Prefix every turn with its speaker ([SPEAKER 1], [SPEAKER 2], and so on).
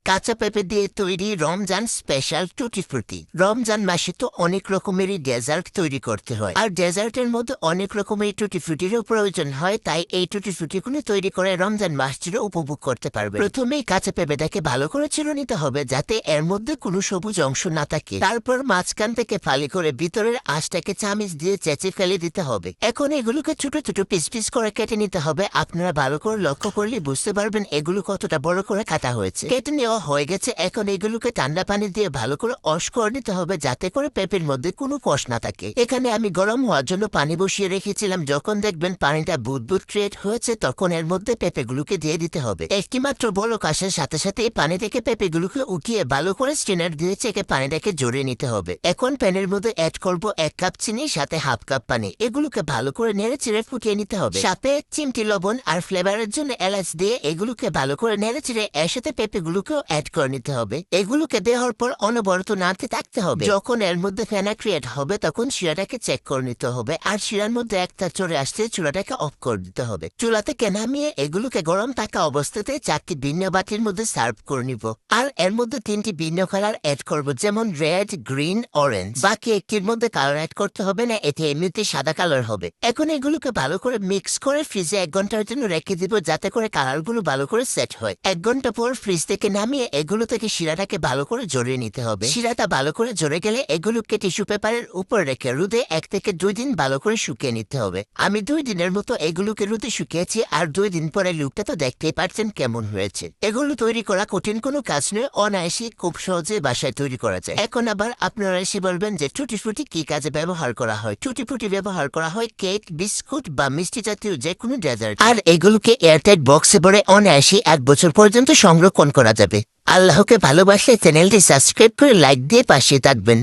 [SPEAKER 1] কাঁচা পেঁপে দিয়ে তৈরি রমজান স্পেশাল টুটি ফ্রুটি। রমজান মাসে তো অনেক রকমেরই ডেজার্ট তৈরি করতে হয়, আর ডেজার্টের মধ্যে অনেক রকমের টুটি ফ্রুটিরও প্রয়োজন হয়। তাই এই টুটি ফ্রুটিগুলো তৈরি করে রমজান মাসটিরও উপভোগ করতে পারবে। প্রথমেই কাঁচা পেঁপেটাকে ভালো করে ছিঁড়ে নিতে হবে, যাতে এর মধ্যে কোনো সবুজ অংশ না থাকে। তারপর মাঝখান থেকে ফালি করে ভিতরের আঁশটাকে চামিচ দিয়ে চেঁচে ফেলে দিতে হবে। এখন এগুলোকে ছোট ছোট পিস পিস করে কেটে নিতে হবে। আপনারা ভালো করে লক্ষ্য করলে বুঝতে পারবেন এগুলো কতটা বড় করে কাটা হয়েছে। কেটে নেওয়া হয়ে গেছে। এখন এগুলোকে ঠান্ডা পানি দিয়ে ভালো করে ওয়াশ করে নিতে হবে, যাতে করে পেঁপের মধ্যে কোনো কষ না থাকে। এখানে আমি গরম হওয়ার জন্য পানি বসিয়ে রেখেছিলাম। যখন দেখবেন পানিটা বুদবুদ ক্রিয়েট হয়েছে, তখন এর মধ্যে পেঁপেগুলোকে দিয়ে দিতে হবে। একটি মাত্র বড় কাশের সাথে সাথে এই পানি থেকে পেঁপেগুলোকে উঠিয়ে ভালো করে স্ট্রেনার দিয়ে চেকে পানিটাকে জড়িয়ে নিতে হবে। এখন প্যানের মধ্যে অ্যাড করব 1 কাপ চিনি, সাথে হাফ কাপ পানি। এগুলোকে ভালো করে নেড়ে চেড়ে ফুটিয়ে নিতে হবে। সাথে চিমটি লবণ আর ফ্লেভারের জন্য এলাচ দিয়ে এগুলোকে ভালো করে নেড়ে চেড়ে এর সাথে পেঁপেগুলোকেও অ্যাড করে নিতে হবে। এগুলোকে দেওয়ার পর অনবরত নাড়তে থাকতে হবে। যখন এর মধ্যে ফেনা ক্রিয়েট হবে, তখন শিরাটাকে চেক করে নিতে হবে। আর শিরার মধ্যে একটা চড়ে আসতে চুলাটাকে অফ করে দিতে হবে। চুলা থেকে নামিয়ে এগুলোকে গরম থাকা অবস্থাতে 4টি ভিন্ন বাটির মধ্যে সার্ভ করে নিব। আর এর মধ্যে 3টি ভিন্ন কালার অ্যাড করব, যেমন রেড, গ্রিন, অরেঞ্জ। বাকি একটির মধ্যে কালার অ্যাড করতে হবে না, এতে এমনিতে সাদা কালার হবে। এখন এগুলোকে ভালো করে মিক্স করে ফ্রিজে 1 ঘন্টার জন্য রেখে দিব, যাতে করে কালারগুলো ভালো করে সেট হয়। 1 ঘন্টা পর ফ্রিজ থেকে নামিয়ে এগুলো থেকে শিরাটাকে ভালো করে জড়িয়ে নিতে হবে। শিরাটা ভালো করে জড়ে গেলে এগুলোকে টিস্যু পেপারের উপর রেখে রোদে 1 থেকে 2 দিন ভালো করে শুকিয়ে নিতে হবে। আমি 2 দিনের মতো এগুলোকে রোদে শুকিয়েছি, আর 2 দিন পরে লুকটা তো দেখতেই পাচ্ছেন কেমন হয়েছে। এগুলো তৈরি করা কঠিন কোনো কাজ নয়, অনায়াসে খুব সহজে বাসায় তৈরি করা যায়। এখন আবার আপনারা এসে বলবেন যে টুটি ফ্রুটি কি কাজে ব্যবহার করা হয়। টুটি ফ্রুটি ব্যবহার করা হয় কেক, বিস্কুট বা মিষ্টি জাতীয় যে কোনো ডেজার্ট। আর এগুলোকে এয়ারটাইট বক্সে ভরে অনায়াসে 1 বছর পর্যন্ত সংরক্ষণ করা যাবে। আল্লাহকে ভালোবাসলে চ্যানেলটি সাবস্ক্রাইব করে লাইক দিয়ে পাশে থাকবেন।